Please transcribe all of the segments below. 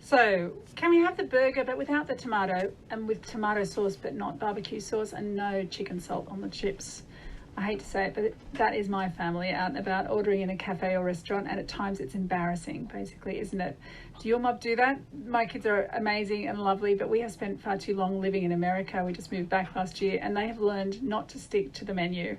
So, can we have the burger but without the tomato, and with tomato sauce but not barbecue sauce, and no chicken salt on the chips? I hate to say it, but that is my family out and about ordering in a cafe or restaurant, and at times it's embarrassing, basically, isn't it? Do your mob do that? My kids are amazing and lovely, but we have spent far too long living in America. We just moved back last year, and they have learned not to stick to the menu.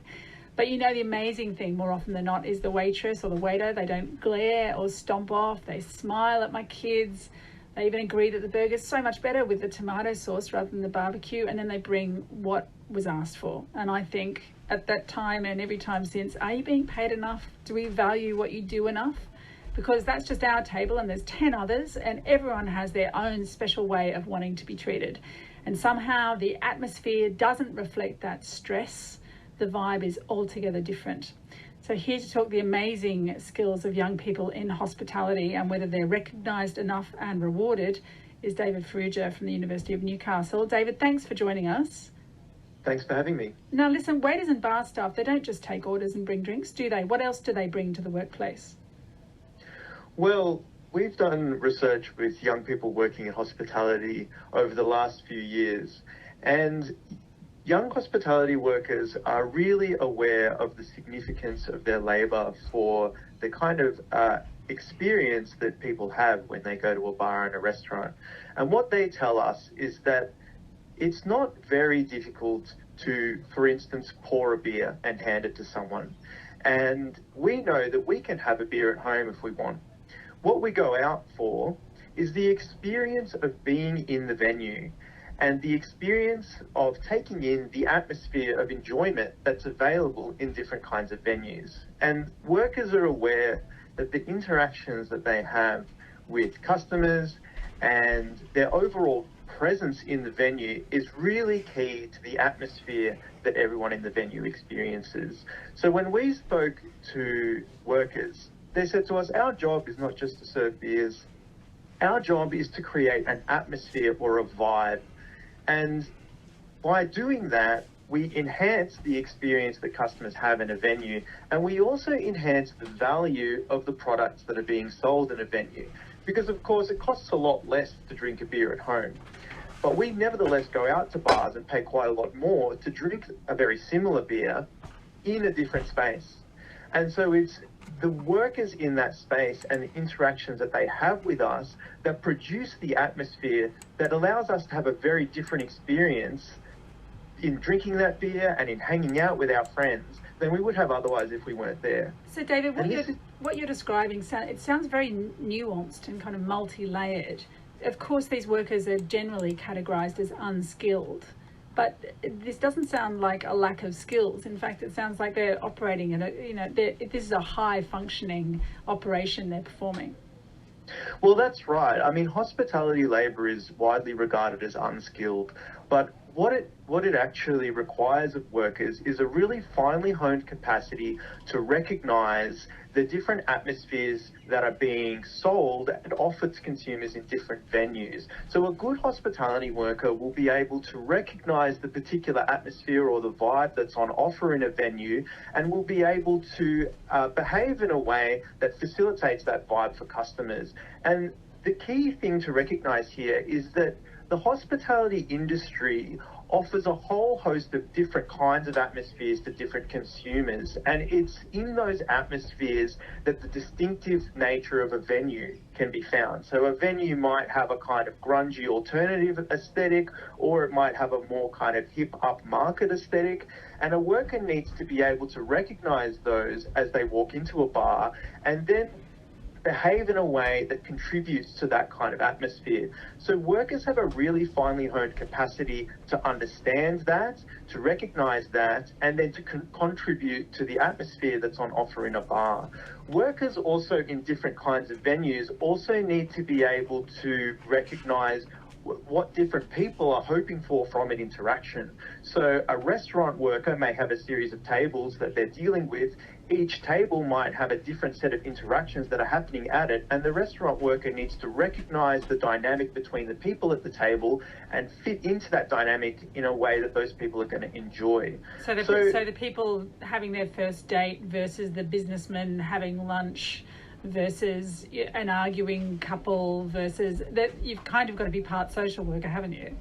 But you know, the amazing thing, more often than not, is the waitress or the waiter. They don't glare or stomp off. They smile at my kids. They even agree that the burger's so much better with the tomato sauce rather than the barbecue, and then they bring what was asked for. And I think at that time and every time since, are you being paid enough? Do we value what you do enough? Because that's just our table and there's 10 others, and everyone has their own special way of wanting to be treated. And somehow the atmosphere doesn't reflect that stress. The vibe is altogether different. So here to talk the amazing skills of young people in hospitality and whether they're recognised enough and rewarded is David Farrugia from the University of Newcastle. David, thanks for joining us. Thanks for having me. Now listen, waiters and bar staff, they don't just take orders and bring drinks, do they? What else do they bring to the workplace? Well, we've done research with young people working in hospitality over the last few years, and young hospitality workers are really aware of the significance of their labour for the kind of experience that people have when they go to a bar and a restaurant. And what they tell us is that it's not very difficult to, for instance, pour a beer and hand it to someone. And we know that we can have a beer at home if we want. What we go out for is the experience of being in the venue and the experience of taking in the atmosphere of enjoyment that's available in different kinds of venues. And workers are aware that the interactions that they have with customers and their overall presence in the venue is really key to the atmosphere that everyone in the venue experiences. So when we spoke to workers, they said to us, our job is not just to serve beers. Our job is to create an atmosphere or a vibe. And by doing that, we enhance the experience that customers have in a venue, and we also enhance the value of the products that are being sold in a venue. Because of course it costs a lot less to drink a beer at home. But we nevertheless go out to bars and pay quite a lot more to drink a very similar beer in a different space. And so it's the workers in that space and the interactions that they have with us that produce the atmosphere that allows us to have a very different experience in drinking that beer and in hanging out with our friends than we would have otherwise if we weren't there. So David, what you're describing, it sounds very nuanced and kind of multi-layered. Of course, these workers are generally categorised as unskilled, but this doesn't sound like a lack of skills. In fact, it sounds like they're operating in this is a high functioning operation they're performing. Well, that's right. I mean, hospitality labour is widely regarded as unskilled, but what it actually requires of workers is a really finely honed capacity to recognise the different atmospheres that are being sold and offered to consumers in different venues. So a good hospitality worker will be able to recognise the particular atmosphere or the vibe that's on offer in a venue, and will be able to behave in a way that facilitates that vibe for customers. And the key thing to recognise here is that the hospitality industry offers a whole host of different kinds of atmospheres to different consumers, and it's in those atmospheres that the distinctive nature of a venue can be found. So a venue might have a kind of grungy alternative aesthetic, or it might have a more kind of hip upmarket aesthetic, and a worker needs to be able to recognize those as they walk into a bar and then behave in a way that contributes to that kind of atmosphere. So workers have a really finely honed capacity to understand that, to recognize that, and then to contribute to the atmosphere that's on offer in a bar. Workers also in different kinds of venues also need to be able to recognize what different people are hoping for from an interaction. So a restaurant worker may have a series of tables that they're dealing with. Each table might have a different set of interactions that are happening at it, and the restaurant worker needs to recognize the dynamic between the people at the table and fit into that dynamic in a way that those people are going to enjoy. So the people having their first date versus the businessman having lunch versus an arguing couple versus that. You've kind of got to be part social worker, haven't you?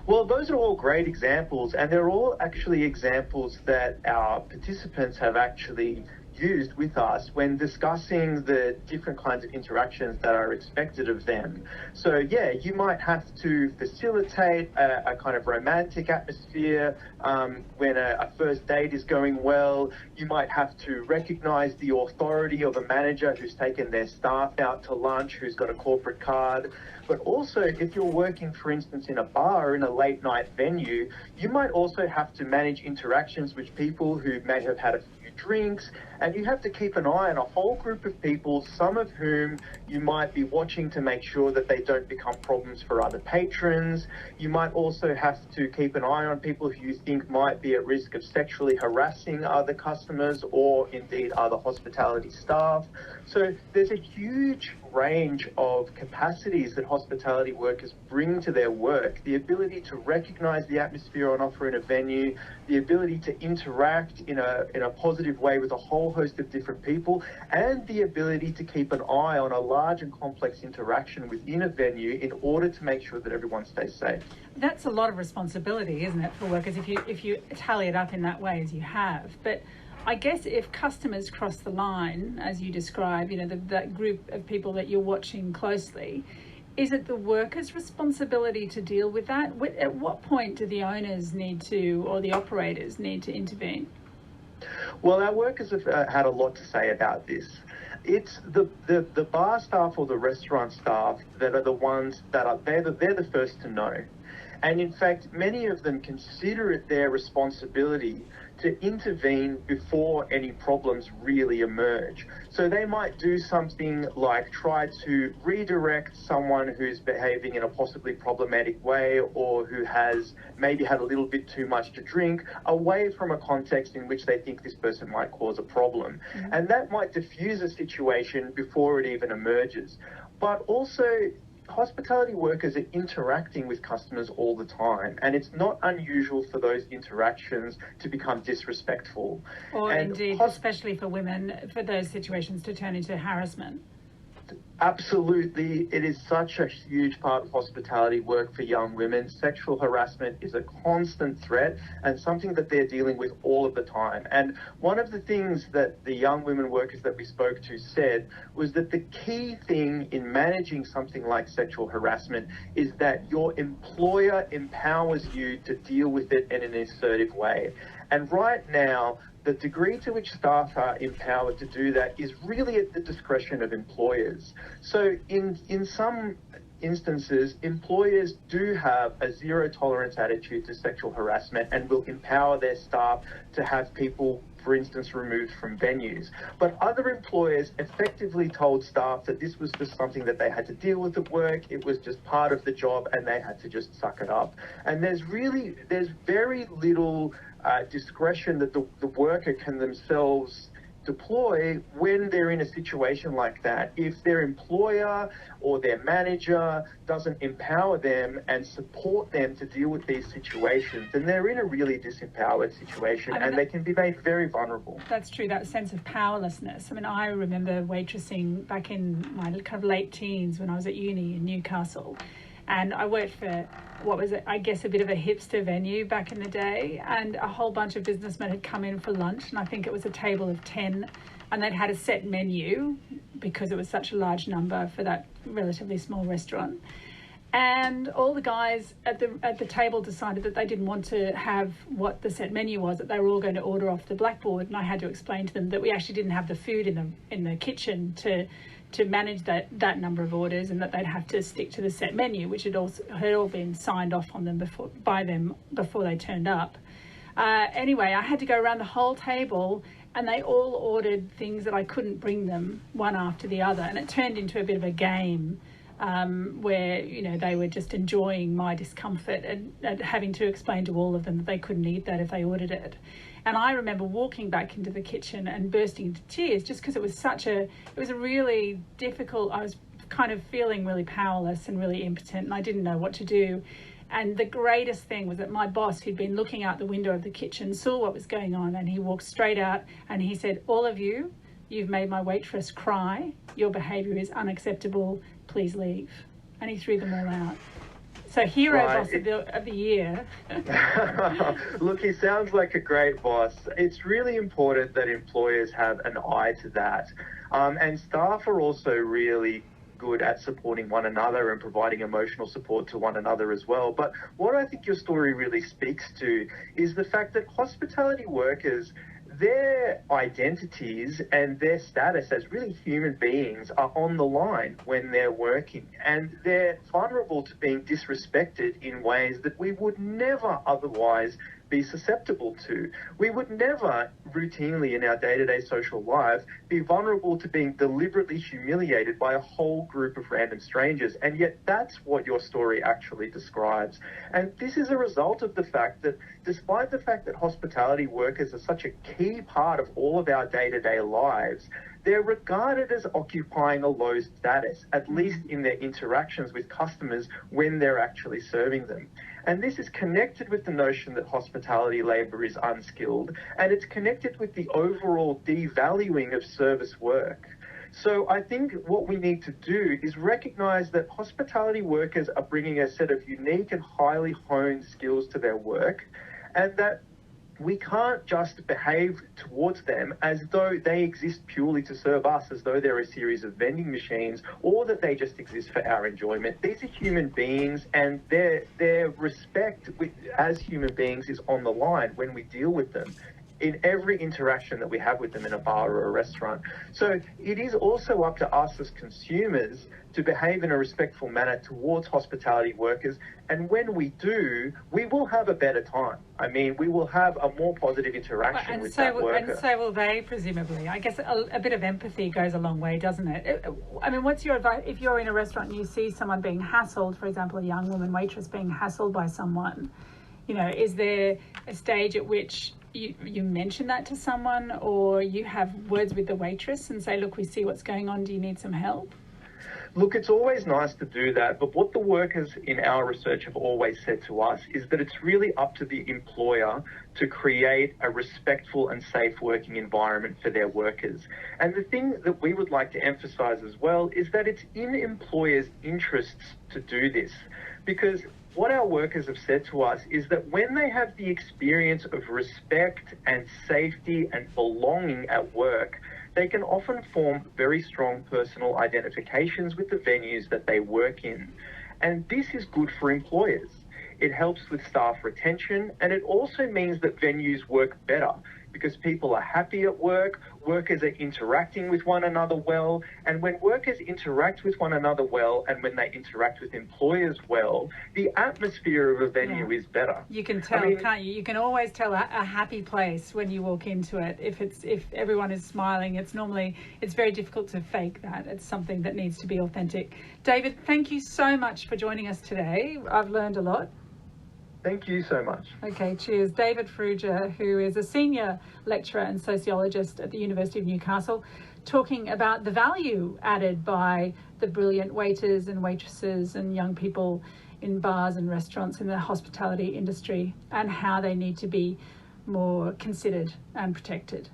Well, those are all great examples, and they're all actually examples that our participants have actually used with us when discussing the different kinds of interactions that are expected of them. So yeah, you might have to facilitate a kind of romantic atmosphere when a first date is going well. You might have to recognize the authority of a manager who's taken their staff out to lunch, who's got a corporate card. But also, if you're working, for instance, in a bar or in a late night venue, you might also have to manage interactions with people who may have had a few drinks, and you have to keep an eye on a whole group of people, some of whom you might be watching to make sure that they don't become problems for other patrons. You might also have to keep an eye on people who you think might be at risk of sexually harassing other customers or indeed other hospitality staff. So there's a huge range of capacities that hospitality workers bring to their work. The ability to recognize the atmosphere on offer in a venue, the ability to interact in a positive way with a whole host of different people, and the ability to keep an eye on a large and complex interaction within a venue in order to make sure that everyone stays safe. That's a lot of responsibility, isn't it, for workers, if you tally it up in that way as you have. But I guess if customers cross the line, as you describe, that group of people that you're watching closely, is it the workers' responsibility to deal with that? At what point do the owners need to, or the operators need to intervene? Well, our workers have had a lot to say about this. It's the bar staff or the restaurant staff that are the ones that are, they're the first to know. And in fact, many of them consider it their responsibility to intervene before any problems really emerge. So they might do something like try to redirect someone who's behaving in a possibly problematic way or who has maybe had a little bit too much to drink away from a context in which they think this person might cause a problem. Mm-hmm. And that might diffuse a situation before it even emerges. But also, hospitality workers are interacting with customers all the time, and it's not unusual for those interactions to become disrespectful. Or indeed, especially for women, for those situations to turn into harassment. Absolutely. It is such a huge part of hospitality work for young women. Sexual harassment is a constant threat and something that they're dealing with all of the time. And one of the things that the young women workers that we spoke to said was that the key thing in managing something like sexual harassment is that your employer empowers you to deal with it in an assertive way. And right now, the degree to which staff are empowered to do that is really at the discretion of employers. So in some instances, employers do have a zero tolerance attitude to sexual harassment and will empower their staff to have people, for instance, removed from venues. But other employers effectively told staff that this was just something that they had to deal with at work, it was just part of the job, and they had to just suck it up. And there's very little discretion that the worker can themselves deploy when they're in a situation like that. If their employer or their manager doesn't empower them and support them to deal with these situations, then they're in a really disempowered situation, and they can be made very vulnerable. That's true, that sense of powerlessness. I mean, I remember waitressing back in my kind of late teens when I was at uni in Newcastle. And I worked for what was, I guess, a bit of a hipster venue back in the day. And a whole bunch of businessmen had come in for lunch. And I think it was a table of 10. And they'd had a set menu because it was such a large number for that relatively small restaurant. And all the guys at the table decided that they didn't want to have what the set menu was, that they were all going to order off the blackboard. And I had to explain to them that we actually didn't have the food in the kitchen to manage that number of orders, and that they'd have to stick to the set menu, which had all been signed off on them before they turned up. Anyway, I had to go around the whole table, and they all ordered things that I couldn't bring them one after the other, and it turned into a bit of a game where they were just enjoying my discomfort and having to explain to all of them that they couldn't eat that if they ordered it. And I remember walking back into the kitchen and bursting into tears just because it was a really difficult, I was kind of feeling really powerless and really impotent, and I didn't know what to do. And the greatest thing was that my boss, who'd been looking out the window of the kitchen, saw what was going on, and he walked straight out and he said, "All of you, you've made my waitress cry. Your behaviour is unacceptable. Please leave. And he threw them all out. So hero boss of the year. Look, he sounds like a great boss. It's really important that employers have an eye to that. And staff are also really good at supporting one another and providing emotional support to one another as well. But what I think your story really speaks to is the fact that hospitality workers, their identities and their status as really human beings are on the line when they're working, and they're vulnerable to being disrespected in ways that we would never otherwise be susceptible to. We would never routinely in our day-to-day social lives be vulnerable to being deliberately humiliated by a whole group of random strangers, and yet that's what your story actually describes. And this is a result of the fact that despite the fact that hospitality workers are such a key part of all of our day-to-day lives, they're regarded as occupying a low status, at least in their interactions with customers when they're actually serving them. And this is connected with the notion that hospitality labour is unskilled, and it's connected with the overall devaluing of service work. So I think what we need to do is recognise that hospitality workers are bringing a set of unique and highly honed skills to their work, and that we can't just behave towards them as though they exist purely to serve us, as though they're a series of vending machines, or that they just exist for our enjoyment. These are human beings, and their respect as human beings is on the line when we deal with them in every interaction that we have with them in a bar or a restaurant. So it is also up to us as consumers to behave in a respectful manner towards hospitality workers. And when we do, we will have a better time. I mean, we will have a more positive interaction with that worker. And so will they, presumably. I guess a bit of empathy goes a long way, doesn't it? I mean, what's your advice if you're in a restaurant and you see someone being hassled, for example, a young woman waitress being hassled by someone? You know, is there a stage at which you mention that to someone, or you have words with the waitress and say, look, we see what's going on, do you need some help? Look, it's always nice to do that, but what the workers in our research have always said to us is that it's really up to the employer to create a respectful and safe working environment for their workers. And the thing that we would like to emphasise as well is that it's in employers' interests to do this, because what our workers have said to us is that when they have the experience of respect and safety and belonging at work, they can often form very strong personal identifications with the venues that they work in. And this is good for employers. It helps with staff retention, and it also means that venues work better because people are happy at work, workers are interacting with one another well, and when workers interact with one another well and when they interact with employers well, the atmosphere of a venue is better. You can tell, can't you? You can always tell a happy place when you walk into it. If everyone is smiling, it's very difficult to fake that. It's something that needs to be authentic. David, thank you so much for joining us today. I've learned a lot. Thank you so much. Okay, cheers. David Farrugia, who is a senior lecturer and sociologist at the University of Newcastle, talking about the value added by the brilliant waiters and waitresses and young people in bars and restaurants in the hospitality industry, and how they need to be more considered and protected.